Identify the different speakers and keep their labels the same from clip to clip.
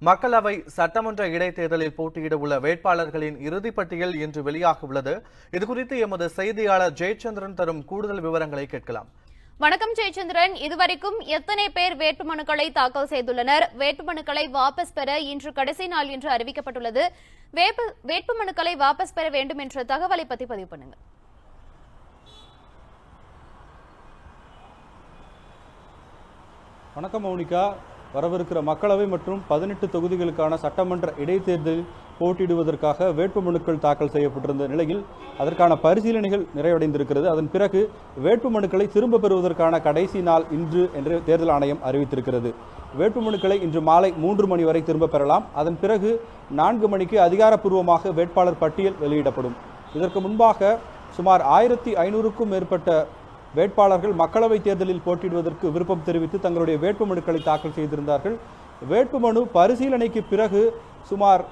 Speaker 1: மக்களவை சட்டமன்ற இடைத்தேர்தலில் போட்டியிட உள்ள வேட்பாளர்களின் இறுதிப் பட்டியல் இன்று வெளியாக உள்ளது. இதுகுறித்து எமது செய்தியாளர் ஜெயச்சந்திரன் தரும் கூடுதல் விவரங்களை கேட்கலாம்.
Speaker 2: வணக்கம் ஜெயச்சந்திரன், இதுவரைக்கும் எத்தனை பேர் வேட்புமனுக்களை தாக்கல் செய்துள்ளனர்? வேட்புமனுக்களை வாபஸ் பெற இன்று கடைசி நாள் என்று அறிவிக்கப்பட்டுள்ளது. வேட்புமனுக்களை வாபஸ் பெற வேண்டும் என்ற தகவலை பற்றி பதிவு பண்ணுங்க.
Speaker 3: வணக்கம் மௌனிகா. வரவிருக்கிற மக்களவை மற்றும் 18 தொகுதிகளுக்கான சட்டமன்ற இடைத்தேர்தலில் போட்டியிடுவதற்காக வேட்புமனுக்கள் தாக்கல் செய்யப்பட்டிருந்த நிலையில் அதற்கான பரிசீலனைகள் நிறைவடைந்திருக்கிறது. அதன் பிறகு வேட்புமனுக்களை திரும்ப பெறுவதற்கான கடைசி நாள் இன்று என்று தேர்தல் ஆணையம் அறிவித்திருக்கிறது. வேட்புமனுக்களை இன்று மாலை 3 மணி வரை திரும்ப பெறலாம். அதன் பிறகு 4 மணிக்கு அதிகாரப்பூர்வமாக வேட்பாளர் பட்டியல் வெளியிடப்படும். இதற்கு முன்பாக சுமார் 1500க்கும் மேற்பட்ட வேட்பாளர்கள் மக்களவைத் தேர்தலில் போட்டியிடுவதற்கு விருப்பம் தெரிவித்து தங்களுடைய வேட்புமனுக்களை தாக்கல் செய்திருந்தார்கள். வேட்புமனு பரிசீலனைக்கு பிறகு சுமார்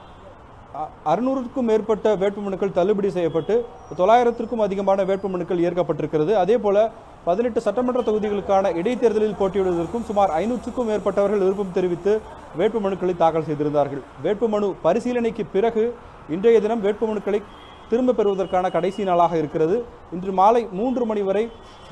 Speaker 3: 600க்கும் மேற்பட்ட வேட்புமனுக்கள் தள்ளுபடி செய்யப்பட்டு 900க்கும் அதிகமான வேட்புமனுக்கள் ஏற்கப்பட்டிருக்கிறது. அதேபோல 18 சட்டமன்ற தொகுதிகளுக்கான இடைத்தேர்தலில் போட்டியிடுவதற்கும் சுமார் 500க்கும் மேற்பட்டவர்கள் விருப்பம் தெரிவித்து வேட்புமனுக்களை தாக்கல் செய்திருந்தார்கள். வேட்புமனு பரிசீலனைக்கு பிறகு இன்றைய தினம் வேட்புமனுக்களை திரும்ப பெறுவதற்கான கடைசி நாளாக இருக்கிறது. இன்று மாலை 3 மணி வரை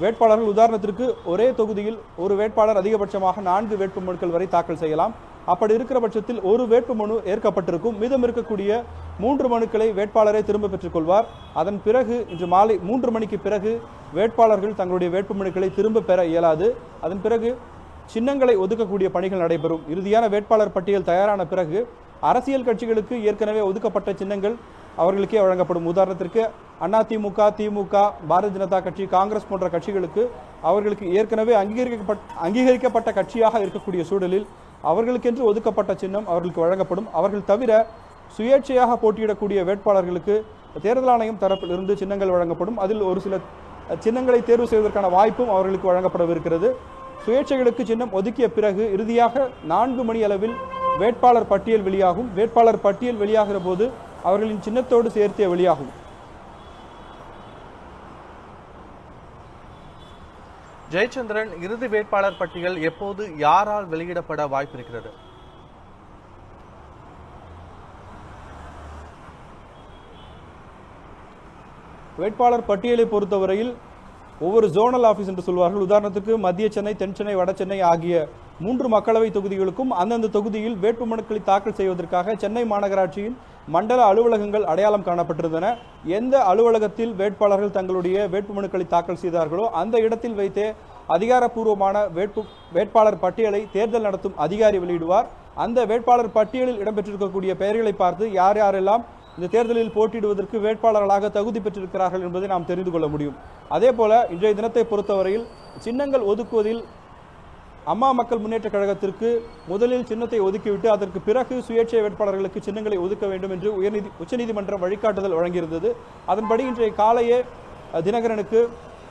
Speaker 3: வேட்பாளர்கள், உதாரணத்திற்கு ஒரே தொகுதியில் ஒரு வேட்பாளர் அதிகபட்சமாக 4 வேட்புமனுக்கள் வரை தாக்கல் செய்யலாம். அப்படி இருக்கிற பட்சத்தில் ஒரு வேட்புமனு ஏற்கப்பட்டிருக்கும். மீதம் இருக்கக்கூடிய 3 மனுக்களை வேட்பாளரை திரும்ப பெற்றுக் கொள்வார். அதன் பிறகு இன்று மாலை 3 மணிக்கு பிறகு வேட்பாளர்கள் தங்களுடைய வேட்புமனுக்களை திரும்ப பெற இயலாது. அதன் பிறகு சின்னங்களை ஒதுக்கக்கூடிய பணிகள் நடைபெறும். இறுதியான வேட்பாளர் பட்டியல் தயாரான பிறகு அரசியல் கட்சிகளுக்கு ஏற்கனவே ஒதுக்கப்பட்ட சின்னங்கள் அவர்களுக்கே வழங்கப்படும். உதாரணத்திற்கு அதிமுக, திமுக, பாரதிய ஜனதா கட்சி, காங்கிரஸ் போன்ற கட்சிகளுக்கு அவர்களுக்கு ஏற்கனவே அங்கீகரிக்கப்பட்ட கட்சியாக இருக்கக்கூடிய சூழலில் அவர்களுக்கென்று ஒதுக்கப்பட்ட சின்னம் அவர்களுக்கு வழங்கப்படும். அவர்கள் தவிர சுயேட்சையாக போட்டியிடக்கூடிய வேட்பாளர்களுக்கு தேர்தல் ஆணையம் தரப்பிலிருந்து சின்னங்கள் வழங்கப்படும். அதில் ஒரு சில சின்னங்களை தேர்வு செய்வதற்கான வாய்ப்பும் அவர்களுக்கு வழங்கப்படவிருக்கிறது. சுயேட்சைகளுக்கு சின்னம் ஒதுக்கிய பிறகு இறுதியாக 4 மணி அளவில் வேட்பாளர் பட்டியல் வெளியாகும். வேட்பாளர் பட்டியல் வெளியாகிற போது அவர்களின் சின்னத்தோடு சேர்த்தே வெளியாகும்.
Speaker 1: ஜெயச்சந்திரன், இறுதி வேட்பாளர் பட்டியல் எப்போது யாரால் வெளியிடப்பட வாய்ப்பிருக்கிறது?
Speaker 3: வேட்பாளர் பட்டியலை பொறுத்தவரையில் ஒவ்வொரு ஜோனல் ஆபீஸ் என்று சொல்வார்கள். உதாரணத்துக்கு மத்திய சென்னை, தென் சென்னை, வட சென்னை ஆகிய 3 மக்களவை தொகுதிகளுக்கும் அந்தந்த தொகுதியில் வேட்புமனுக்களை தாக்கல் செய்வதற்காக சென்னை மாநகராட்சியின் மண்டல அலுவலகங்கள் அடையாளம் காணப்பட்டிருந்தன. எந்த அலுவலகத்தில் வேட்பாளர்கள் தங்களுடைய வேட்புமனுக்களை தாக்கல் செய்தார்களோ அந்த இடத்தில் வைத்தே அதிகாரப்பூர்வமான வேட்பாளர் பட்டியலை தேர்தல் நடத்தும் அதிகாரி வெளியிடுவார். அந்த வேட்பாளர் பட்டியலில் இடம்பெற்றிருக்கக்கூடிய பெயர்களை பார்த்து யார் யாரெல்லாம் இந்த தேர்தலில் போட்டியிடுவதற்கு வேட்பாளர்களாக தகுதி பெற்றிருக்கிறார்கள் என்பதை நாம் தெரிந்து கொள்ள முடியும். அதே போல இன்றைய தினத்தை பொறுத்தவரையில் சின்னங்கள் ஒதுக்குவதில் அம்மா மக்கள் முன்னேற்ற கழகத்திற்கு முதலில் சின்னத்தை ஒதுக்கிவிட்டு அதற்கு பிறகு சுயேட்சை வேட்பாளர்களுக்கு சின்னங்களை ஒதுக்க வேண்டும் என்று உச்சநீதிமன்றம் வழிகாட்டுதல் வழங்கியிருந்தது. அதன்படி இன்றைய காலையே தினகரனுக்கு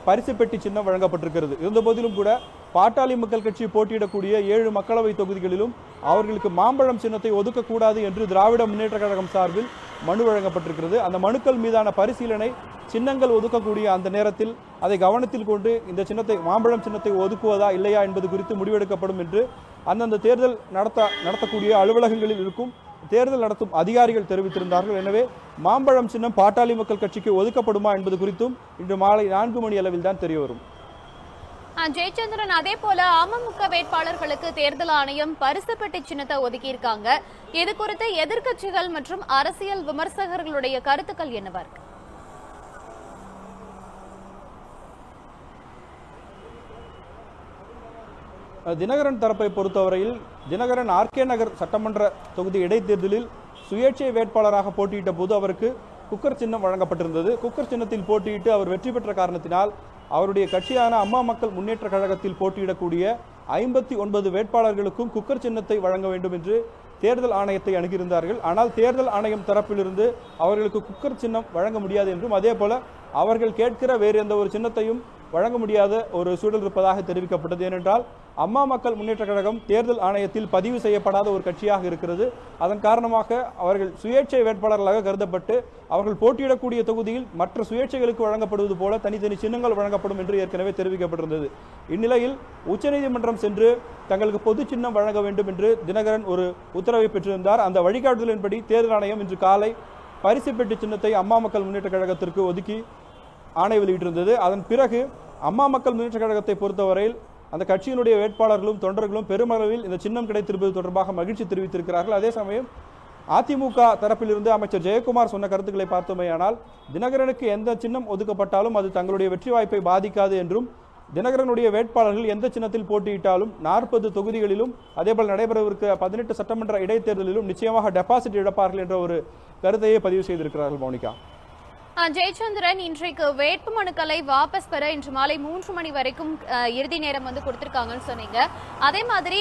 Speaker 3: பரிசு பெட்டி சின்னம் வழங்கப்பட்டிருக்கிறது. இருந்தபோதிலும் கூட பாட்டாளி மக்கள் கட்சி போட்டியிடக்கூடிய 7 மக்களவை தொகுதிகளிலும் அவர்களுக்கு மாம்பழம் சின்னத்தை ஒதுக்கக்கூடாது என்று திராவிட முன்னேற்ற கழகம் சார்பில் மனு வழங்கப்பட்டிருக்கிறது. அந்த மனுக்கள் மீதான பரிசீலனை சின்னங்கள் ஒதுக்கக்கூடிய அந்த நேரத்தில் அதை கவனத்தில் கொண்டு இந்த சின்னத்தை, மாம்பழம் சின்னத்தை ஒதுக்குவதா இல்லையா என்பது குறித்து முடிவெடுக்கப்படும் என்று அந்தந்த தேர்தல் நடத்தக்கூடிய அலுவலகங்களில் இருக்கும் தேர்தல் நடத்தும் அதிகாரிகள் தெரிவித்திருந்தார்கள். எனவே மாம்பழம் சின்னம் பாட்டாளி மக்கள் கட்சிக்கு ஒதுக்கப்படுமா என்பது குறித்தும் இன்று மாலை 4 மணி அளவில் தான் தெரிய வரும்.
Speaker 2: ஜெயச்சந்திரன், அதே போல அமமுக வேட்பாளர்களுக்கு தேர்தல் ஆணையம் பரிசு பெட்டி சின்னத்தை ஒதுக்கியிருக்காங்க. இது குறித்து எதிர்க்கட்சிகள் மற்றும் அரசியல் விமர்சகர்களுடைய கருத்துக்கள் என்னவா இருக்கு?
Speaker 3: தினகரன் தரப்பை பொறுத்தவரையில் தினகரன் ஆர்கே நகர் சட்டமன்ற தொகுதி இடைத்தேர்தலில் சுயேட்சை வேட்பாளராக போட்டியிட்ட போது அவருக்கு குக்கர் சின்னம் வழங்கப்பட்டிருந்தது. குக்கர் சின்னத்தில் போட்டியிட்டு அவர் வெற்றி பெற்ற காரணத்தினால் அவருடைய கட்சியான அம்மா மக்கள் முன்னேற்ற கழகத்தில் போட்டியிடக்கூடிய 59 வேட்பாளர்களுக்கும் குக்கர் சின்னத்தை வழங்க வேண்டும் என்று தேர்தல் ஆணையத்தை அணுகியிருந்தார்கள். ஆனால் தேர்தல் ஆணையம் தரப்பிலிருந்து அவர்களுக்கு குக்கர் சின்னம் வழங்க முடியாது என்றும், அதே போல அவர்கள் கேட்கிற வேறு எந்த ஒரு சின்னத்தையும் வழங்க முடியாத ஒரு சூழல் இருப்பதாக தெரிவிக்கப்பட்டது. ஏனென்றால் அம்மா மக்கள் முன்னேற்ற கழகம் தேர்தல் ஆணையத்தில் பதிவு செய்யப்படாத ஒரு கட்சியாக இருக்கிறது. அதன் காரணமாக அவர்கள் சுயேட்சை வேட்பாளர்களாக கருதப்பட்டு அவர்கள் போட்டியிடக்கூடிய தொகுதியில் மற்ற சுயேட்சைகளுக்கு வழங்கப்படுவது போல தனித்தனி சின்னங்கள் வழங்கப்படும் என்று ஏற்கனவே தெரிவிக்கப்பட்டிருந்தது. இந்நிலையில் உச்சநீதிமன்றம் சென்று தங்களுக்கு பொது சின்னம் வழங்க வேண்டும் என்று தினகரன் ஒரு உத்தரவை பெற்றிருந்தார். அந்த வழிகாட்டுதலின்படி தேர்தல் ஆணையம் இன்று காலை பரிசு பெட்டி சின்னத்தை அம்மா மக்கள் முன்னேற்ற கழகத்திற்கு ஒதுக்கி ஆணை வெளியிட்டிருந்தது. அதன் பிறகு அம்மா மக்கள் முன்னேற்ற கழகத்தை பொறுத்தவரையில் அந்த கட்சியினுடைய வேட்பாளர்களும் தொண்டர்களும் பெருமளவில் இந்த சின்னம் கிடைத்திருப்பது தொடர்பாக மகிழ்ச்சி தெரிவித்திருக்கிறார்கள். அதே சமயம் அதிமுக தரப்பிலிருந்து அமைச்சர் ஜெயக்குமார் சொன்ன கருத்துக்களை பார்த்தோமேயானால் தினகரனுக்கு எந்த சின்னம் ஒதுக்கப்பட்டாலும் அது தங்களுடைய வெற்றி வாய்ப்பை பாதிக்காது என்றும் தினகரனுடைய வேட்பாளர்கள் எந்த சின்னத்தில் போட்டியிட்டாலும் 40 தொகுதிகளிலும் அதேபோல் நடைபெறவிருக்கிற 18 சட்டமன்ற இடைத்தேர்தலிலும் நிச்சயமாக டெபாசிட் இழப்பார்கள் என்ற ஒரு கருத்தையே பதிவு செய்திருக்கிறார்கள். மௌனிகா,
Speaker 2: ஜெயச்சந்திரன், இன்றைக்கு வேட்பு மனுக்களை வாபஸ் பெற இன்று மாலை 3 மணி வரைக்கும் இறுதி நேரம் கொடுத்திருக்காங்கன்னு சொன்னீங்க. அதே மாதிரி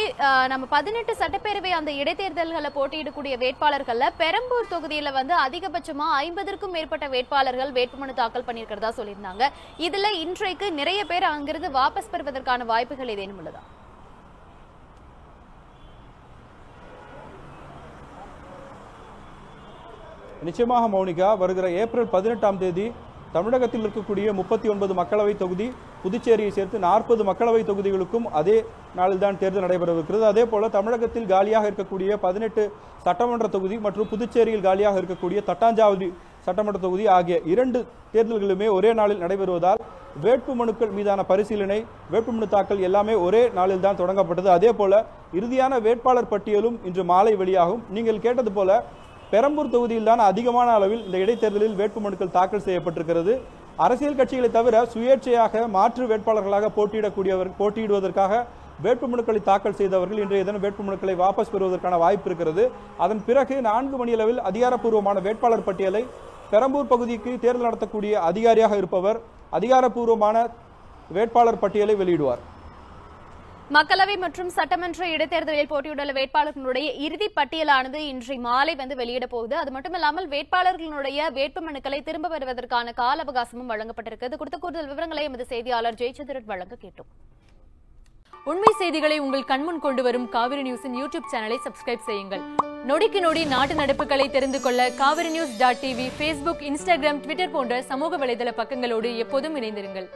Speaker 2: நம்ம 18 சட்டப்பேரவை அந்த இடைத்தேர்தல்களை போட்டியிடக்கூடிய வேட்பாளர்கள்ல பெரம்பூர் தொகுதியில அதிகபட்சமா 50க்கும் மேற்பட்ட வேட்பாளர்கள் வேட்புமனு தாக்கல் பண்ணியிருக்கிறதா சொல்லியிருந்தாங்க. இதுல இன்றைக்கு நிறைய பேர் அங்கிருந்து வாபஸ் பெறுவதற்கான வாய்ப்புகள் ஏதேனும் உள்ளதா?
Speaker 3: நிச்சயமாக மௌனிகா, வருகிற ஏப்ரல் 18ஆம் தேதி தமிழகத்தில் இருக்கக்கூடிய 39 மக்களவை தொகுதி, புதுச்சேரியை சேர்த்து 40 மக்களவை தொகுதிகளுக்கும் அதே நாளில் தான் தேர்தல் நடைபெறவிருக்கிறது. அதே போல தமிழகத்தில் காலியாக இருக்கக்கூடிய 18 சட்டமன்ற தொகுதி மற்றும் புதுச்சேரியில் காலியாக இருக்கக்கூடிய தட்டாஞ்சாவடி சட்டமன்ற தொகுதி ஆகிய 2 தேர்தல்களுமே ஒரே நாளில் நடைபெறுவதால் வேட்பு மனுக்கள் மீதான பரிசீலனை, வேட்புமனு தாக்கல் எல்லாமே ஒரே நாளில் தான் தொடங்கப்பட்டது. அதே போல இறுதியான வேட்பாளர் பட்டியலும் இன்று மாலை வெளியாகும். நீங்கள் கேட்டது போல பெரம்பூர் தொகுதியில் தான் அதிகமான அளவில் இந்த இடைத்தேர்தலில் வேட்புமனுக்கள் தாக்கல் செய்யப்பட்டிருக்கிறது. அரசியல் கட்சிகளை தவிர சுயேட்சையாக மாற்று வேட்பாளர்களாக போட்டியிடுவதற்காக வேட்புமனுக்களை தாக்கல் செய்தவர்கள் இன்றைய தினம் வேட்புமனுக்களை வாபஸ் பெறுவதற்கான வாய்ப்பு இருக்கிறது. அதன் பிறகு 4 மணி அளவில் அதிகாரப்பூர்வமான வேட்பாளர் பட்டியலை பெரம்பூர் பகுதிக்கு தேர்தல் நடத்தக்கூடிய அதிகாரியாக இருப்பவர் அதிகாரப்பூர்வமான வேட்பாளர் பட்டியலை வெளியிடுவார்.
Speaker 2: மக்களவை மற்றும் சட்டமன்ற இடைத்தேர்தலில் போட்டியுள்ள வேட்பாளர்களுடைய இறுதி பட்டியலானது இன்றைய மாலை வெளியிட போகுது. அது மட்டுமில்லாமல் வேட்பாளர்களுடைய வேட்புமனுக்களை திரும்ப பெறுவதற்கான கால அவகாசமும் வழங்கப்பட்டிருக்கிறது. குறித்த கூடுதல் விவரங்களை எமது செய்தியாளர் ஜெயச்சந்திரன் வழங்க கேட்டோம்.
Speaker 4: உண்மை செய்திகளை உங்கள் கண்முன் கொண்டு வரும் காவிரி நியூஸின் யூடியூப் சேனலை சப்ஸ்கிரைப் செய்யுங்கள். நொடிக்கு நொடி நாட்டு நடப்புகளை தெரிந்து கொள்ள kaverinews.tv, Facebook, Instagram, Twitter போன்ற சமூக வலைதள பக்கங்களோடு எப்போதும் இணைந்திருங்கள்.